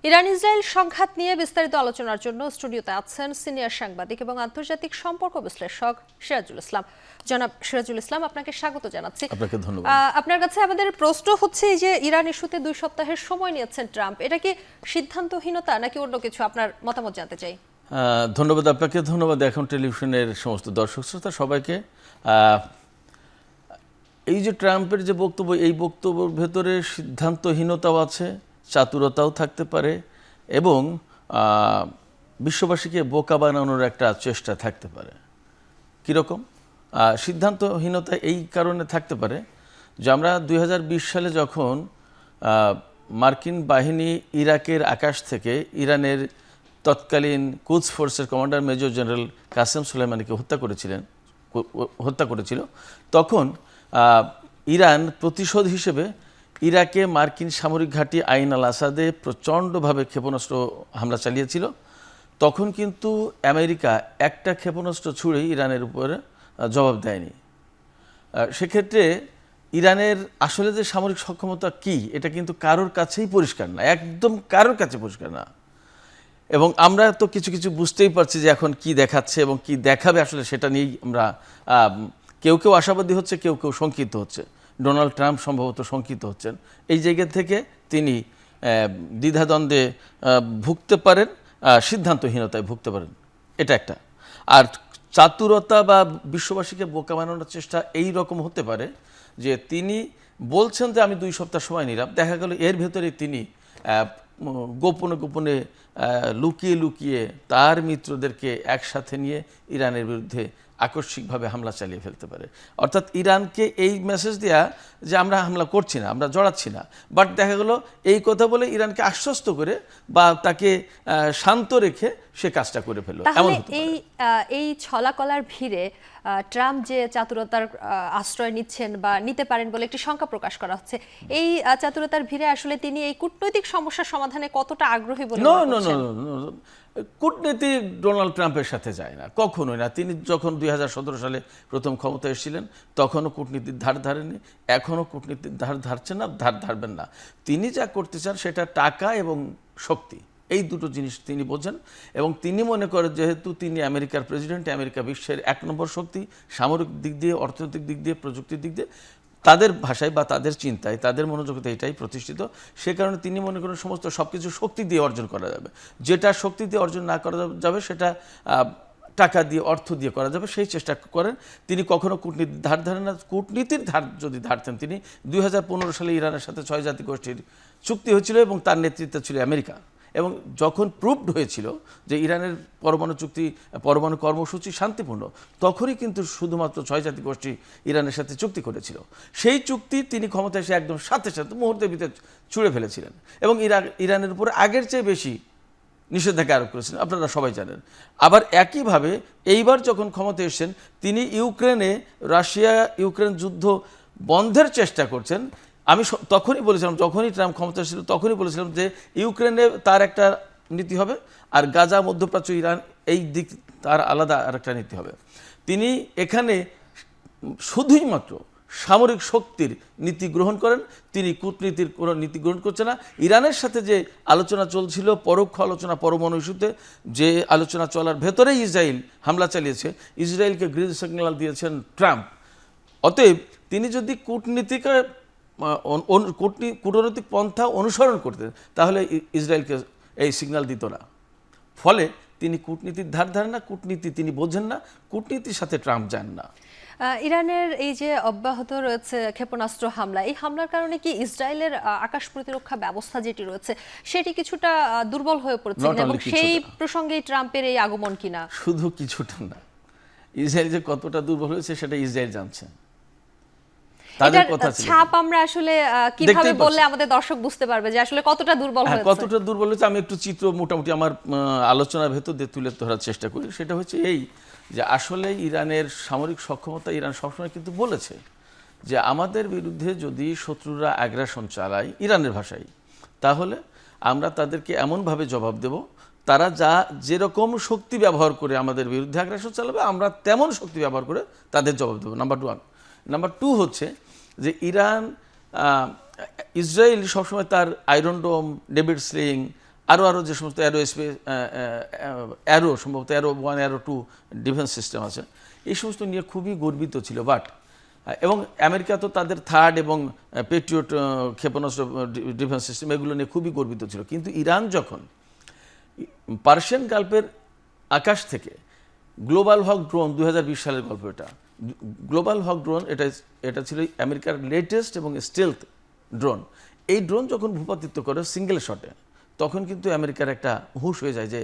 Iran Israel সংঘাত নিয়ে বিস্তারিত আলোচনার জন্য স্টুডিওতে আছেন সিনিয়র সাংবাদিক এবং আন্তর্জাতিক সম্পর্ক বিশ্লেষক সিরাজুল ইসলাম। জনাব সিরাজুল ইসলাম, আপনাকে স্বাগত জানাচ্ছি। আপনাকে ধন্যবাদ। আপনার কাছে আমাদের প্রশ্ন হচ্ছে যে ইরান ইস্যুতে 2 সপ্তাহের সময় নিয়েছেন ট্রাম্প, এটা কি সিদ্ধান্তহীনতা নাকি অন্য কিছু? আপনার মতামত জানতে চাই। ধন্যবাদ আপনাকে, ধন্যবাদ এখন টেলিভিশনের সমস্ত দর্শক শ্রোতা সবাইকে। এই যে ট্রাম্পের যে বক্তব্য, এই বক্তব্যের ভেতরে সিদ্ধান্তহীনতাও আছে, চাতুরতাও থাকতে পারে এবং বিশ্ববাসীকে বোকা বানানোর একটা চেষ্টা থাকতে পারে। কীরকম সিদ্ধান্তহীনতা? এই কারণে থাকতে পারে যে আমরা 2020 সালে যখন মার্কিন বাহিনী ইরাকের আকাশ থেকে ইরানের তৎকালীন কুদস ফোর্সের কমান্ডার মেজর জেনারেল কাসেম সুলাইমানিকে হত্যা করেছিল, তখন ইরান প্রতিশোধ হিসেবে ইরাকে মার্কিন সামরিক ঘাঁটি আইন আল আসাদে প্রচণ্ডভাবে ক্ষেপণাস্ত্র হামলা চালিয়েছিল। তখন কিন্তু আমেরিকা একটা ক্ষেপণাস্ত্র ছুঁড়েই ইরানের উপরে জবাব দেয়নি। সেক্ষেত্রে ইরানের আসলে যে সামরিক সক্ষমতা কি, এটা কিন্তু কারোর কাছেই পরিষ্কার না, একদম কারোর কাছে পরিষ্কার না। এবং আমরা তো কিছু কিছু বুঝতেই পারছি যে এখন কি দেখাচ্ছে এবং কি দেখাবে, আসলে সেটা নিয়েই আমরা কেউ কেউ আশাবাদী হচ্ছে, কেউ কেউ শঙ্কিত হচ্ছে। ডোনাল্ড ট্রাম্প সম্ভবত শঙ্কিত হচ্ছেন। এই জায়গা থেকে তিনি দ্বিধাদ্বন্দ্বে ভুগতে পারেন, সিদ্ধান্তহীনতায় ভুগতে পারেন, এটা একটা। আর চাতুরতা বা বিশ্ববাসীকে বোকা বানানোর চেষ্টা এই রকম হতে পারে যে তিনি বলছেন যে আমি 2 সপ্তাহ সময় নিলাম, দেখা গেল এর ভেতরে তিনি গোপনে গোপনে লুকিয়ে লুকিয়ে তার মিত্রদেরকে একসাথে নিয়ে ইরানের বিরুদ্ধে আকস্মিকভাবে হামলা চালিয়ে ফেলতে পারে। অর্থাৎ ইরানকে এই মেসেজ দেয়া যে আমরা হামলা করছি না, আমরা জড়াচ্ছি না, বাট দেখা গেল এই কথা বলে ইরানকে আশ্বস্ত করে বা তাকে শান্ত রেখে সে কাজটা করে ফেলল। তাহলে এই ছলাকলার ভিড়ে ট্রাম্প যে চাতুরতার আশ্রয় নিচ্ছেন বা নিতে পারেন বলে একটি শঙ্কা প্রকাশ করা হচ্ছে, এই চাতুরতার ভিড়ে আসলে তিনি এই কূটনৈতিক সমস্যার সমাধানে কতটা আগ্রহী বলে মনে করছেন? কূটনীতি ডোনাল্ড ট্রাম্পের সাথে যায় না, কখনোই না। তিনি যখন 2017 সালে প্রথম ক্ষমতা এসেছিলেন তখনও কূটনীতির ধার ধারেনি, এখনও কূটনীতির ধার ধারছেন না, ধারবেন না। তিনি যা করতে চান সেটা টাকা এবং শক্তি, এই দুটো জিনিস তিনি বোঝেন। এবং তিনি মনে করেন যেহেতু তিনি আমেরিকার প্রেসিডেন্ট, আমেরিকা বিশ্বের 1 নম্বর শক্তি, সামরিক দিক দিয়ে, অর্থনৈতিক দিক দিয়ে, প্রযুক্তির দিক দিয়ে, তাদের ভাষায় বা তাদের চিন্তায়, তাদের মনোযোগতে এটাই প্রতিষ্ঠিত। সে কারণে তিনি মনে করেন সমস্ত সব কিছু শক্তি দিয়ে অর্জন করা যাবে। যেটা শক্তি দিয়ে অর্জন না করা যাবে সেটা টাকা দিয়ে, অর্থ দিয়ে করা যাবে, সেই চেষ্টা করেন তিনি। কখনো কূটনীতির ধার ধারেন না। কূটনীতির ধার যদি ধারতেন তিনি, 2015 সালে ইরানের সাথে 6 জাতি গোষ্ঠীর চুক্তি হয়েছিল এবং তার নেতৃত্বে ছিল আমেরিকা। এবং যখন প্রুভড হয়েছিল যে ইরানের পরমাণু কর্মসূচি শান্তিপূর্ণ, তখনই কিন্তু শুধুমাত্র 6 জাতি গোষ্ঠী ইরানের সাথে চুক্তি করেছিল। সেই চুক্তি তিনি ক্ষমতা এসে একদম সাথে সাথে মুহূর্তের ভিতরে ছুঁড়ে ফেলেছিলেন এবং ইরানের উপরে আগের চেয়ে বেশি নিষেধাজ্ঞা আরোপ করেছিলেন, আপনারা সবাই জানেন। আবার একইভাবে এইবার যখন ক্ষমতা এসেছেন, তিনি রাশিয়া ইউক্রেন যুদ্ধ বন্ধের চেষ্টা করছেন। আমি তখনই বলেছিলাম, যখনই ট্রাম্প ক্ষমতা ছিল তখনই বলেছিলাম যে ইউক্রেনে তার একটা নীতি হবে আর গাজা, মধ্যপ্রাচ্য, ইরান এই দিক তার আলাদা আর একটা নীতি হবে। তিনি এখানে শুধুই মাত্র সামরিক শক্তির নীতি গ্রহণ করেন, তিনি কূটনীতির কোনো নীতি গ্রহণ করছে না। ইরানের সাথে যে আলোচনা চলছিল, পরোক্ষ আলোচনা, পরমাণু ইস্যুতে যে আলোচনা চলার ভেতরেই ইসরায়েল হামলা চালিয়েছে, ইসরায়েলকে গ্রিন সিগন্যাল দিয়েছেন ট্রাম্প। অতএব তিনি যদি কূটনৈতিক পন্থা অনুসরণ করতেন তাহলে ইসরায়েলকে এই সিগন্যাল দিত না। ফলে তিনি কূটনীতির ধার ধারেন না, কূটনীতি তিনি বোঝেন না, কূটনীতির সাথে ট্রাম্প যান না। ইরানের এই যে অব্যাহত রয়েছে ক্ষেপণাস্ত্র হামলা, এই হামলার কারণে কি ইসরায়েলের আকাশ প্রতিরক্ষা ব্যবস্থা যেটি রয়েছে সেটি কিছুটা দুর্বল হয়ে পড়ছে এবং সেই প্রসঙ্গেই ট্রাম্পের এই আগমন কিনা? শুধু কিছুটা না, ইসরায়েল যে কতটা দুর্বল হয়েছে সেটা ইসরায়েল জানছে। ছাপ আমরা আসলে কিভাবে বললে আমাদের দর্শক বুঝতে পারবে যে আসলে কতটা দুর্বল হয়েছে? কতটা দুর্বল হয়েছে আমি একটু চিত্র মোটামুটি আমার আলোচনার ভেতর দিয়ে তুলে ধরার চেষ্টা করি। সেটা হচ্ছে এই যে আসলে ইরানের সামরিক সক্ষমতা, ইরান সবসময় কিন্তু বলেছে যে আমাদের বিরুদ্ধে যদি শত্রুরা আগ্রাসন চালায় ইরানের ভাষায়, তাহলে আমরা তাদেরকে এমনভাবে জবাব দেব, তারা যেরকম শক্তি ব্যবহার করে আমাদের বিরুদ্ধে আগ্রাসন চালাবে আমরা তেমন শক্তি ব্যবহার করে তাদের জবাব দেবো। নাম্বার 1। নাম্বার 2 হচ্ছে যে ইসরায়েল সবসময় তার আয়রন ডোম, ডেভিড স্লিং আরও যে সমস্ত অ্যারো সম্ভবত অ্যারো 1 অ্যারো 2 ডিফেন্স সিস্টেম আছে, এই সমস্ত নিয়ে খুবই গর্বিত ছিল। বাট এবং আমেরিকা তো তাদের থার্ড এবং পেট্রিয়ট ক্ষেপণাস্ত্র ডিফেন্স সিস্টেম এগুলো নিয়ে খুবই গর্বিত ছিল। কিন্তু ইরান যখন পার্সিয়ান গালফের আকাশ থেকে গ্লোবাল হক ড্রোন, 2020 সালের গল্প এটা, গ্লোবাল হক ড্রোন এটা ছিল আমেরিকার লেটেস্ট এবং স্টেলথ ড্রোন। এই ড্রোন যখন ভূপাতিত্ব করে সিঙ্গেল শটে, তখন কিন্তু আমেরিকার একটা হুঁশ হয়ে যায় যে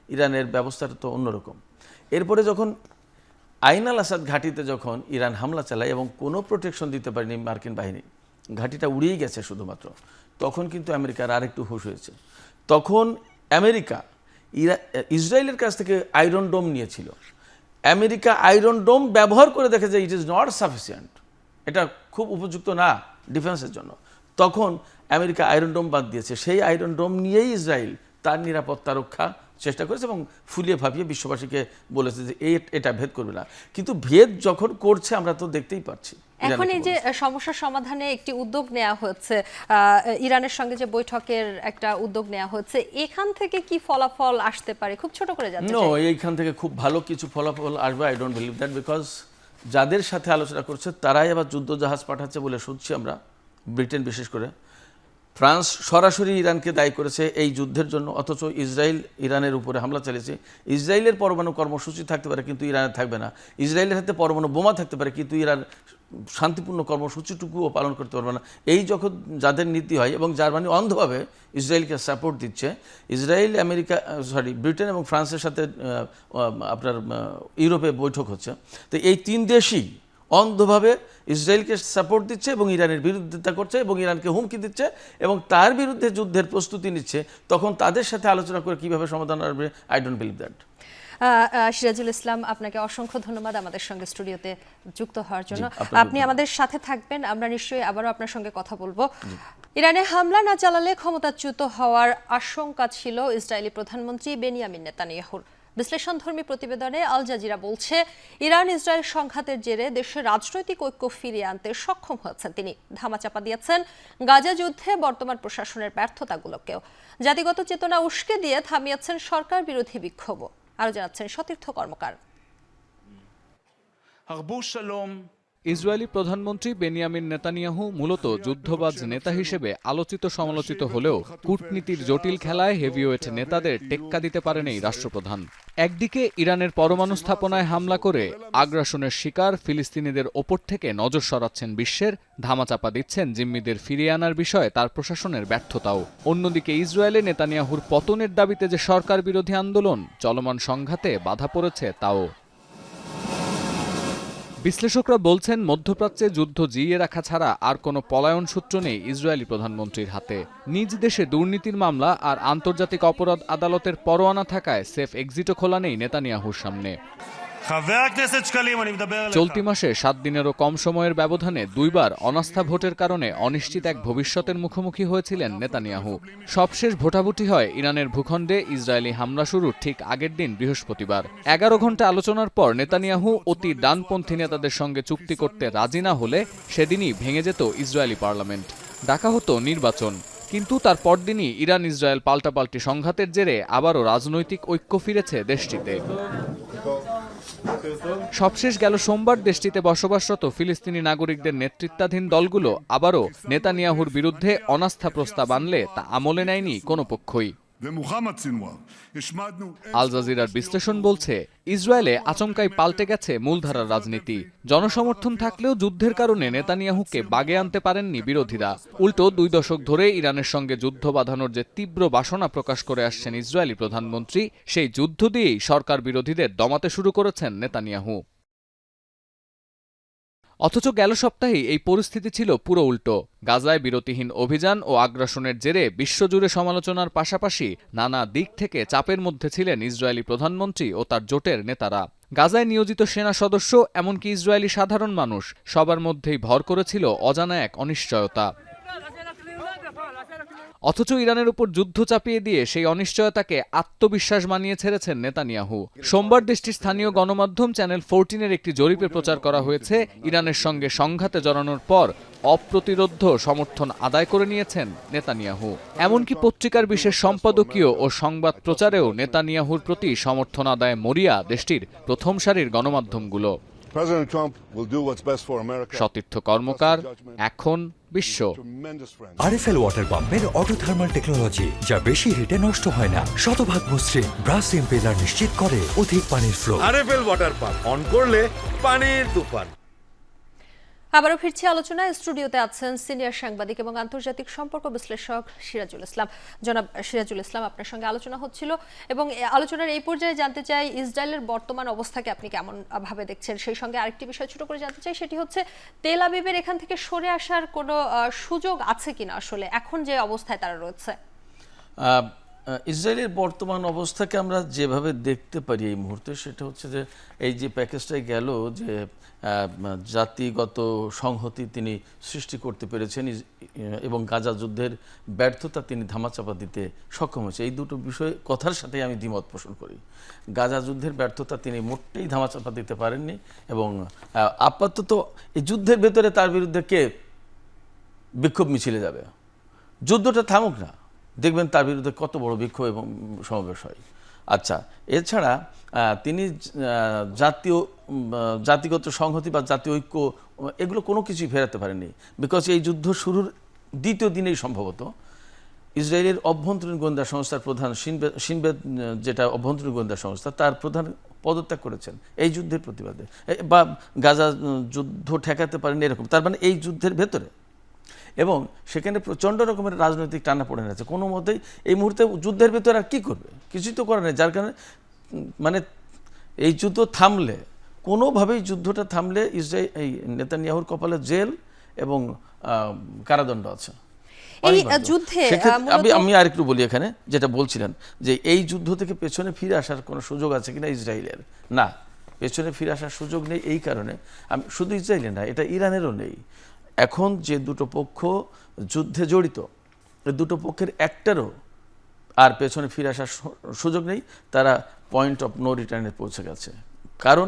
ইরানের ব্যবস্থাটা তো অন্যরকম। এরপরে যখন আইন আল আসাদ ঘাঁটিতে যখন ইরান হামলা চালায় এবং কোনো প্রোটেকশন দিতে পারেনি মার্কিন বাহিনী, ঘাঁটিটা উড়িয়ে গেছে শুধুমাত্র, তখন কিন্তু আমেরিকার আরেকটু হুঁশ হয়েছে। তখন আমেরিকা ইসরায়েলের কাছ থেকে আয়রন ডোম নিয়েছিল। আমেরিকা আয়রন ডোম ব্যবহার করে দেখে যে ইট ইজ নট সাফিসিয়েন্ট, এটা খুব উপযুক্ত না ডিফেন্সের জন্য। তখন আমেরিকা আয়রন ডোম বাদ দিয়েছে। সেই আয়রন ডোম নিয়েই ইসরায়েল তার নিরাপত্তা রক্ষা চেষ্টা করেছে এবং ফুলিয়ে ভাবিয়ে বিশ্ববাসীকে বলেছে যে এটা ভেদ করবে না। কিন্তু ভেদ যখন করছে আমরা তো দেখতেই পাচ্ছি। এখন এই যে সমস্যার সমাধানে একটি উদ্যোগ নেওয়া হচ্ছে, ইরানের সঙ্গে যে বৈঠকের একটা উদ্যোগ নেওয়া হচ্ছে, এখান থেকে কি ফলাফল আসতে পারে? খুব ছোট করে জানতে চাই। এইখান থেকে খুব ভালো কিছু ফলাফল আসবে, I don't believe that, because যাদের সাথে আলোচনা করছে তারাই আবার যুদ্ধ জাহাজ পাঠাচ্ছে বলে শুনছি আমরা, ব্রিটেন বিশেষ করে। ফ্রান্স সরাসরি ইরানকে দায়ী করেছে এই যুদ্ধের জন্য, অথচ ইসরায়েল ইরানের উপরে হামলা চালিয়েছে। ইসরায়েলের পরমাণু কর্মসূচি থাকতে পারে কিন্তু ইরানের থাকবে না, ইসরায়েলের হাতে পরমাণু বোমা থাকতে পারে কিন্তু ইরান শান্তিপূর্ণ কর্মসূচিটুকুও পালন করতে পারবে না। এই যখন যাদের নীতি হয় এবং জার্মানি অন্ধভাবে ইসরায়েলকে সাপোর্ট দিচ্ছে, ইসরায়েল ব্রিটেন এবং ফ্রান্সের সাথে আপনার ইউরোপে বৈঠক হচ্ছে, তো এই তিন দেশই অন্ধভাবে ইসরায়েলকে সাপোর্ট দিচ্ছে এবং ইরানের বিরোধিতা করছে এবং ইরানকে হুমকি দিচ্ছে এবং তার বিরুদ্ধে যুদ্ধের প্রস্তুতি নিচ্ছে। তখন তাদের সাথে আলোচনা করে কিভাবে সমাধান আসবে, I don't believe that. Sirajul Islam, আপনাকে অসংখ্য ধন্যবাদ আমাদের সঙ্গে স্টুডিওতে যুক্ত হওয়ার জন্য। আপনি আমাদের সাথে থাকবেন, আমরা নিশ্চয়ই আবারও আপনার সঙ্গে কথা বলবো। ইরানে হামলা না চালালে ক্ষমতাচ্যুত হওয়ার আশঙ্কা ছিল ইসরায়েলি প্রধানমন্ত্রী বেনিয়ামিন নেতানিয়াহুর। বিশ্লেষণধর্মী প্রতিবেদনে আল জাজিরা বলছে, ইরান ইসরায়েল সংঘাতের জেরে দেশের রাজনৈতিক ঐক্য ফিরিয়ে আনতে সক্ষম হয়েছেন তিনি। ধামাচাপা দিয়েছেন গাজা যুদ্ধে বর্তমান প্রশাসনের ব্যর্থতাগুলোকেও। জাতিগত চেতনা উস্কে দিয়ে থামিয়েছেন সরকার বিরোধী বিক্ষোভও। আরো জানাচ্ছেন সতীর্থ কর্মকার। ইসরায়েলি প্রধানমন্ত্রী বেনিয়ামিন নেতানিয়াহু মূলত যুদ্ধবাজ নেতা হিসেবে আলোচিত সমালোচিত হলেও কূটনীতির জটিল খেলায় হেভিওয়েট নেতাদের টেক্কা দিতে পারেন এই রাষ্ট্রপ্রধান। একদিকে ইরানের পরমাণু স্থাপনায় হামলা করে আগ্রাসনের শিকার ফিলিস্তিনিদের ওপর থেকে নজর সরাচ্ছেন বিশ্বের, ধামাচাপা দিচ্ছেন জিম্মিদের ফিরিয়ে আনার বিষয়ে তার প্রশাসনের ব্যর্থতাও। অন্যদিকে ইসরায়েলে নেতানিয়াহুর পতনের দাবিতে যে সরকার বিরোধী আন্দোলন, চলমান সংঘাতে বাধা পড়েছে তাও। বিশ্লেষকরা বলছেন, মধ্যপ্রাচ্যে যুদ্ধ জিইয়ে রাখা ছাড়া আর কোনো পলায়ন সূত্র নেই ইসরায়েলি প্রধানমন্ত্রীর হাতে। নিজ দেশে দুর্নীতির মামলা আর আন্তর্জাতিক অপরাধ আদালতের পরোয়ানা থাকায় সেফ এক্সিটও খোলা নেই নেতানিয়াহুর সামনে। চলতি মাসে 7 দিনেরও কম সময়ের ব্যবধানে 2 বার অনাস্থা ভোটের কারণে অনিশ্চিত এক ভবিষ্যতের মুখোমুখি হয়েছিলেন নেতানিয়াহু। সবশেষ ভোটাভুটি হয় ইরানের ভূখণ্ডে ইসরায়েলি হামলা শুরুর ঠিক আগের দিন বৃহস্পতিবার। 11 ঘন্টা আলোচনার পর নেতানিয়াহু অতি ডানপন্থী নেতাদের সঙ্গে চুক্তি করতে রাজি না হলে সেদিনই ভেঙে যেত ইসরায়েলি পার্লামেন্ট, ডাকা হতো নির্বাচন। কিন্তু তার পরদিনই ইরান ইসরায়েল পাল্টাপাল্টি সংঘাতের জেরে আবারও রাজনৈতিক ঐক্য ফিরেছে দেশটিতে। সবশেষ গেল সোমবার দেশটিতে বসবাসরত ফিলিস্তিনি নাগরিকদের নেতৃত্বাধীন দলগুলো আবারও নেতানিয়াহুর বিরুদ্ধে অনাস্থা প্রস্তাব আনলে তা আমলে নেয়নি কোনো পক্ষই। আল জাজিরার বিশ্লেষণ বলছে, ইসরায়েলে আচমকাই পাল্টে গেছে মূলধারার রাজনীতি। জনসমর্থন থাকলেও যুদ্ধের কারণে নেতানিয়াহুকে বাগে আনতে পারেননি বিরোধীরা। উল্টো 2 দশক ধরে ইরানের সঙ্গে যুদ্ধ বাঁধানোর যে তীব্র বাসনা প্রকাশ করে আসছেন ইসরায়েলি প্রধানমন্ত্রী, সেই যুদ্ধ দিয়েই সরকার বিরোধীদের দমাতে শুরু করেছেন নেতানিয়াহু। অথচ গেল সপ্তাহেই এই পরিস্থিতি ছিল পুরো উল্টো। গাজায় বিরতিহীন অভিযান ও আগ্রাসনের জেরে বিশ্বজুড়ে সমালোচনার পাশাপাশি নানা দিক থেকে চাপের মধ্যে ছিলেন ইসরায়েলি প্রধানমন্ত্রী ও তার জোটের নেতারা। গাজায় নিয়োজিত সেনা সদস্য, এমনকি ইসরায়েলি সাধারণ মানুষ, সবার মধ্যেই ভর করেছিল অজানা এক অনিশ্চয়তা। অথচ ইরানের উপর যুদ্ধ চাপিয়ে দিয়ে সেই অনিশ্চয়তাকে আত্মবিশ্বাস বানিয়ে ছেড়েছেন নেতানিয়াহু। সোমবার দেশটির স্থানীয় গণমাধ্যম চ্যানেল 14-এর একটি জরিপে প্রচার করা হয়েছে, ইরানের সঙ্গে সংঘাতে জড়ানোর পর অপ্রতিরোধ্য সমর্থন আদায় করে নিয়েছেন নেতানিয়াহু। এমনকি পত্রিকার বিশেষ সম্পাদকীয় ও সংবাদ প্রচারেও নেতানিয়াহুর প্রতি সমর্থন আদায় মরিয়া দেশটির প্রথম সারির গণমাধ্যমগুলো। সতীর্থ কর্মকার, এখন বিশ্ব। আরএফএল ওয়াটার পাম্পের অটো থার্মাল টেকনোলজি, যা বেশি হিটে নষ্ট হয় না, শতভাগ মসৃণ, ব্রাশ ইম্পেলার নিশ্চিত করে অধিক পানির flow. RFL water pump on করলে পানির তুফান। আবারও ফিরছি আলোচনায়। স্টুডিওতে আছেন সিনিয়র সাংবাদিক এবং আন্তর্জাতিক সম্পর্ক বিশ্লেষক সিরাজুল ইসলাম। জনাব সিরাজুল ইসলাম, আপনার সঙ্গে আলোচনা হচ্ছিল এবং আলোচনার এই পর্যায়ে জানতে চাই ইসরায়েলের বর্তমান অবস্থাকে আপনি কেমন ভাবে দেখছেন। সেই সঙ্গে আরেকটি বিষয় ছোট করে জানতে চাই, সেটি হচ্ছে তেল আবিবের এখান থেকে সরে আসার কোনো সুযোগ আছে কিনা আসলে এখন যে অবস্থায় তারা রয়েছে। ইসরায়েলের বর্তমান অবস্থাকে আমরা যেভাবে দেখতে পারি এই মুহূর্তে, সেটা হচ্ছে যে এই যে প্যাকেজটাই গেল, যে জাতিগত সংহতি তিনি সৃষ্টি করতে পেরেছেন এবং গাজা যুদ্ধের ব্যর্থতা তিনি ধামাচাপা দিতে সক্ষম হয়েছে, এই দুটো বিষয় কথার সাথে আমি দ্বিমত পোষণ করি। গাজা যুদ্ধের ব্যর্থতা তিনি মোটেই ধামাচাপা দিতে পারেননি এবং আপাতত এই যুদ্ধের ভেতরে তার বিরুদ্ধে কে বিক্ষোভ মিছিলে যাবে? যুদ্ধটা থামুক না, দেখবেন তার বিরুদ্ধে কত বড় বিক্ষোভ এবং সমাবেশ হয়। আচ্ছা, এছাড়া তিনি জাতিগত সংহতি বা জাতীয় ঐক্য এগুলো কোনো কিছুই ফেরাতে পারেনি, বিকজ এই যুদ্ধ শুরুর দ্বিতীয় দিনেই সম্ভবত ইসরায়েলের অভ্যন্তরীণ গোয়েন্দা সংস্থার প্রধান শিনবেদ, যেটা অভ্যন্তরীণ গোয়েন্দা সংস্থা, তার প্রধান পদত্যাগ করেছেন এই যুদ্ধের প্রতিবাদে, বা গাজা যুদ্ধ ঠেকাতে পারেনি এরকম। তার মানে এই যুদ্ধের ভেতরে এবং সেখানে প্রচণ্ড রকমের রাজনৈতিক টানাপোড়েন আছে। কোনো মতেই এই মুহূর্তে যুদ্ধের ভেতরে আর কী করবে? কিছুই তো করার নেই। যার কারণে মানে এই যুদ্ধ থামলে, কোনোভাবেই যুদ্ধটা থামলে এই নেতানিয়াহুর কপালে জেল এবং কারাদণ্ড আছে। এই যুদ্ধে আমি আরেকটু বলি এখানে, যেটা বলছিলেন যে এই যুদ্ধ থেকে পেছনে ফিরে আসার কোনো সুযোগ আছে কিনা ইসরায়েলের, না, পেছনে ফিরে আসার সুযোগ নেই। এই কারণে আমি শুধু ইসরায়েলের না, এটা ইরানেরও নেই। এখন যে দুটো পক্ষ যুদ্ধে জড়িত, এই দুটো পক্ষের একটারও আর পেছনে ফিরে আসার সুযোগ নেই। তারা পয়েন্ট অফ নো রিটার্নে পৌঁছে গেছে। কারণ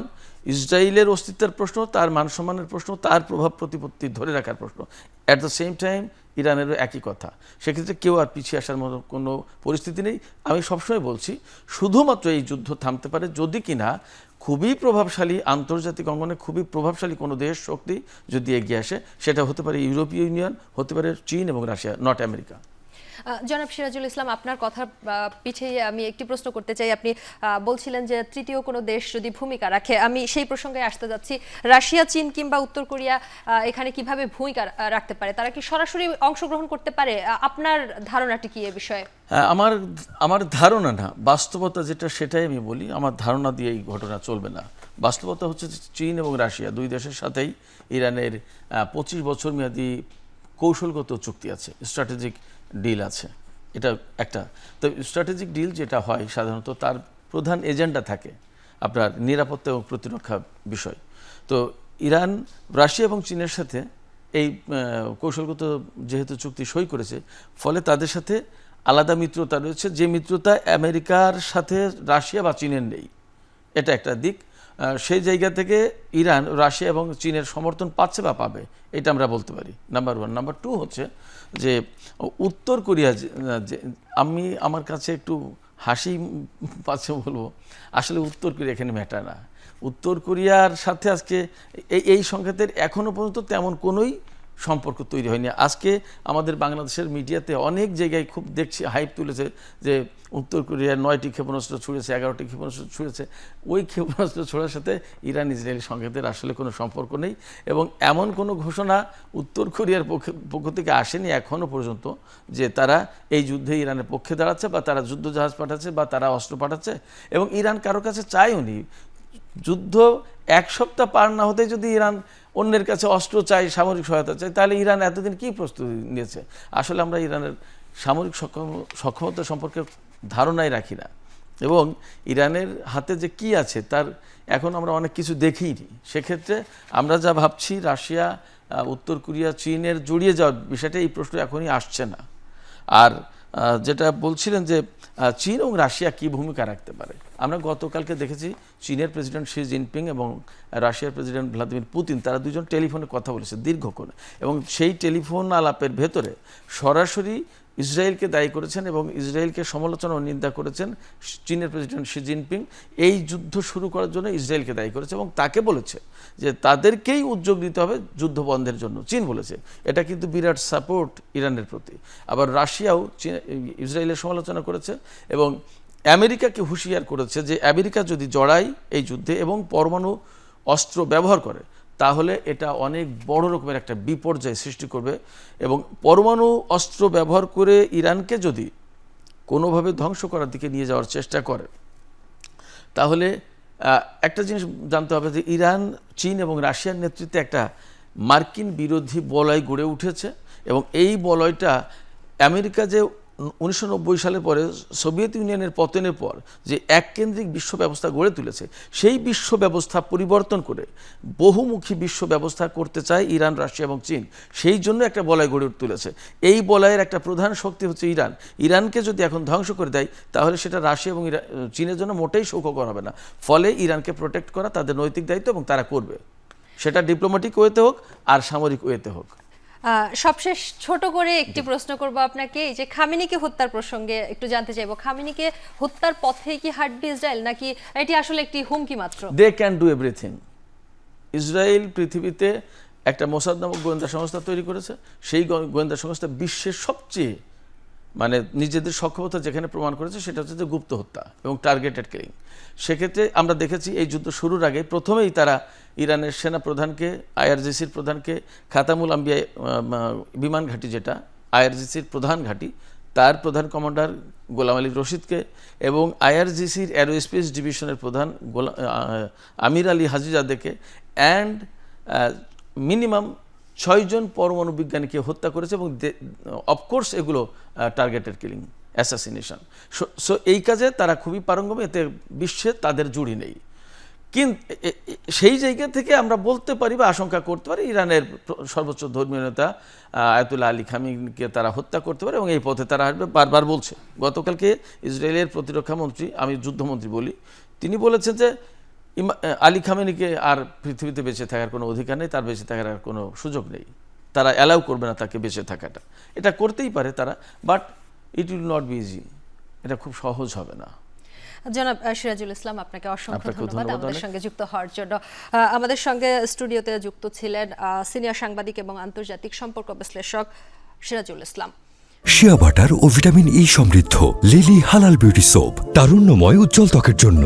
ইসরায়েলের অস্তিত্বের প্রশ্ন, তার মান সম্মানের প্রশ্ন, তার প্রভাব প্রতিপত্তি ধরে রাখার প্রশ্ন, অ্যাট দ্য সেম টাইম ইরানেরও একই কথা। সেক্ষেত্রে কেউ আর পিছিয়ে আসার মতো কোনো পরিস্থিতি নেই। আমি সবসময় বলছি, শুধুমাত্র এই যুদ্ধ থামতে পারে যদি কিনা খুবই প্রভাবশালী, আন্তর্জাতিক অঙ্গনে খুবই প্রভাবশালী কোনো দেশ শক্তি যদি এগিয়ে আসে। সেটা হতে পারে ইউরোপীয় ইউনিয়ন, হতে পারে চীন এবং রাশিয়া, নট আমেরিকা। জনাব সিরাজুল ইসলাম, আপনার কথার পিছিয়ে আমি একটি প্রশ্ন করতে চাই। আপনি বলছিলেন যে তৃতীয় কোনো দেশ যদি ভূমিকা রাখে, আমি সেই প্রসঙ্গে আসতে যাচ্ছি। রাশিয়া, চীন কিংবা উত্তর কোরিয়া এখানে কিভাবে ভূমিকা রাখতে পারে? তারা কি সরাসরি অংশগ্রহণ করতে পারে? আপনার ধারণাটি কি এ বিষয়ে? আমার ধারণা না, বাস্তবতা যেটা সেটাই আমি বলি। আমার ধারণা দিয়ে এই ঘটনা চলবে না। বাস্তবতা হচ্ছে চীন এবং রাশিয়া দুই দেশের সাথেই ইরানের 25 বছর মেয়াদী কৌশলগত চুক্তি আছে, স্ট্র্যাটেজিক ডিল আছে। এটা একটা, তো স্ট্র্যাটেজিক ডিল যেটা হয় সাধারণত তার প্রধান এজেন্ডা থাকে আপনার নিরাপত্তা এবং প্রতিরক্ষা বিষয়। তো ইরান, রাশিয়া এবং চীনের সাথে এই কৌশলগত যেহেতু চুক্তি সই করেছে, ফলে তাদের সাথে আলাদা মিত্রতা রয়েছে, যে মিত্রতা আমেরিকার সাথে রাশিয়া বা চীনের নেই। এটা একটা দিক। সেই জায়গা থেকে ইরান, রাশিয়া এবং চীনের সমর্থন পাচ্ছে বা পাবে, এটা আমরা বলতে পারি, নাম্বার 1। নাম্বার 2 হচ্ছে যে উত্তর কোরিয়া, আমার কাছে একটু হাসি পাচ্ছে বলবো, আসলে উত্তর কোরিয়া এখানে ম্যাটার না। উত্তর কোরিয়ার সাথে আজকে এই সংঘাতের এখনও পর্যন্ত তেমন কোনোই সম্পর্ক তৈরি হয়নি। আজকে আমাদের বাংলাদেশের মিডিয়াতে অনেক জায়গায় খুব দেখছি হাইপ তুলেছে যে উত্তর কোরিয়া 9টি ক্ষেপণাস্ত্র ছুঁড়েছে, 11টি ক্ষেপণাস্ত্র ছুঁড়েছে। ওই ক্ষেপণাস্ত্র ছোড়ার সাথে ইরান ইসরায়েলি সংঘাতের আসলে কোনো সম্পর্ক নেই এবং এমন কোনো ঘোষণা উত্তর কোরিয়ার পক্ষ থেকে আসেনি এখনও পর্যন্ত যে তারা এই যুদ্ধে ইরানের পক্ষে দাঁড়াচ্ছে বা তারা যুদ্ধজাহাজ পাঠাচ্ছে বা তারা অস্ত্র পাঠাচ্ছে। এবং ইরান কারো কাছে চায়ওনি। যুদ্ধ 1 সপ্তাহ পার না হতে যদি ইরান অন্যের কাছে অস্ত্র চাই, সামরিক সহায়তা চাই, তাহলে ইরান এতদিন কী প্রস্তুতি নিয়েছে? আসলে আমরা ইরানের সামরিক সক্ষমতা সম্পর্কে ধারণাই রাখি না এবং ইরানের হাতে যে কি আছে তার এখন আমরা অনেক কিছু দেখিনি। সেক্ষেত্রে আমরা যা ভাবছি রাশিয়া, উত্তর কোরিয়া, চীনের জড়িয়ে যাওয়ার বিষয়টা, এই প্রশ্ন এখনই আসছে না। আর যেটা বলছিলেন যে চীন এবং রাশিয়া কি ভূমিকা রাখতে পারে, আমরা গতকালকে দেখেছি চীনের প্রেসিডেন্ট শি জিনপিং এবং রাশিয়ার প্রেসিডেন্ট ভ্লাদিমির পুতিন তারা দুজন টেলিফোনে কথা বলেছে দীর্ঘক্ষণ, এবং সেই টেলিফোন আলাপের ভেতরে সরাসরি ইসরায়েলকে দায়ী করেছেন এবং ইসরায়েলকে সমালোচনা ও নিন্দা করেছেন চীনের প্রেসিডেন্ট শি জিনপিং। এই যুদ্ধ শুরু করার জন্য ইসরায়েলকে দায়ী করেছে এবং তাকে বলেছে যে তাদেরকেই উদ্যোগ নিতে হবে যুদ্ধ বন্ধের জন্য। চীন বলেছে, এটা কিন্তু বিরাট সাপোর্ট ইরানের প্রতি। আবার রাশিয়াও ইসরায়েলের সমালোচনা করেছে এবং আমেরিকাকে হুঁশিয়ার করেছে যে আমেরিকা যদি জড়ায় এই যুদ্ধে এবং পরমাণু অস্ত্র ব্যবহার করে তাহলে এটা অনেক বড় রকমের একটা বিপর্যয় সৃষ্টি করবে, এবং পরমাণু অস্ত্র ব্যবহার করে ইরানকে যদি কোনোভাবে ধ্বংস করার দিকে নিয়ে যাওয়ার চেষ্টা করে তাহলে একটা জিনিস জানতে হবে যে ইরান, চীন এবং রাশিয়ার নেতৃত্বে একটা মার্কিন বিরোধী বলয় গড়ে উঠেছে, এবং এই বলয়টা আমেরিকা যে 1990 সালের পরে সোভিয়েত ইউনিয়নের পতনের পর যে এককেন্দ্রিক বিশ্ব ব্যবস্থা গড়ে তুলেছে, সেই বিশ্ব ব্যবস্থা পরিবর্তন করে বহুমুখী বিশ্ব ব্যবস্থা করতে চায় ইরান, রাশিয়া এবং চীন। সেই জন্য একটা বলয় গড়ে তুলেছে। এই বলয়ের একটা প্রধান শক্তি হচ্ছে ইরান। ইরানকে যদি এখন ধ্বংস করে দেয় তাহলে সেটা রাশিয়া এবং চীনের জন্য মোটেই সুখকর হবে না। ফলে ইরানকে প্রোটেক্ট করা তাদের নৈতিক দায়িত্ব এবং তারা করবে, সেটা ডিপ্লোম্যাটিক ওয়েতে হোক আর সামরিক ওয়েতে হোক। সবশেষ ছোট করে একটি প্রশ্ন করব আপনাকে, এই যে খামেনিকে হত্যার প্রসঙ্গে একটু জানতে চাইবো, খামেনিকে হত্যার পথে কি হাঁটবে ইসরায়েল, নাকি এটি আসলে একটি হুমকি মাত্র? They can do everything. Israel পৃথিবীতে একটা মোসাদ নামক গোয়েন্দা সংস্থা তৈরি করেছে, সেই গোয়েন্দা সংস্থা বিশ্বের সবচেয়ে মানে নিজেদের সক্ষমতা যেখানে প্রমাণ করেছে সেটা হচ্ছে যে গুপ্ত হত্যা এবং টার্গেটেড কিলিং। সেক্ষেত্রে আমরা দেখেছি এই যুদ্ধ শুরুর আগে প্রথমেই তারা ইরানের সেনা প্রধানকে, আইআরজিসির প্রধানকে, খাতামুল আম্বিয়া বিমান ঘাঁটি যেটা আইআরজিসির প্রধান ঘাঁটি, তার প্রধান কমান্ডার গোলাম আলী রশিদকে এবং আইআরজিসির অ্যারোস্পেস ডিভিশনের প্রধান আমির আলী হাজিজাদেকে অ্যান্ড মিনিমাম 6 জন পরমাণু বিজ্ঞানীকে হত্যা করেছে, এবং অফকোর্স এগুলো টার্গেটেড কিলিং, অ্যাসাসিনেশন। সো এই কাজে তারা খুবই পারঙ্গম, এতে বিশ্বে তাদের জুড়ি নেই। কিন্তু সেই জায়গা থেকে আমরা বলতে পারি বা আশঙ্কা করতে পারি ইরানের সর্বোচ্চ ধর্মীয় নেতা আয়াতুল্লাহ আলী খামেনিকে তারা হত্যা করতে পারে, এবং এই পথে তারা আসবে, বারবার বলছে। গতকালকে ইসরায়েলের প্রতিরক্ষা মন্ত্রী, আমি যুদ্ধমন্ত্রী বলি, তিনি বলেছেন যে আলী খামেনিকে আর পৃথিবীতে বেঁচে থাকার কোনো অধিকার নেই, তার বেঁচে থাকার আর কোনো সুযোগ নেই, তারা অ্যালাউ করবে না তাকে বেঁচে থাকাটা। এটা করতেই পারে তারা, but it will not be easy, এটা খুব সহজ হবে না। জনাব সিরাজুল ইসলাম, আপনাকে অসংখ্য ধন্যবাদ আমাদের সঙ্গে যুক্ত হওয়ার জন্য। আমাদের সঙ্গে স্টুডিওতে যুক্ত ছিলেন সিনিয়র সাংবাদিক এবং আন্তর্জাতিক সম্পর্ক বিশ্লেষক সিরাজুল ইসলাম। শিয়া বাটার ও ভিটামিন ই সমৃদ্ধ লিলি হালাল বিউটি সোপ, তারুণ্যময় উজ্জ্বল ত্বকের জন্য।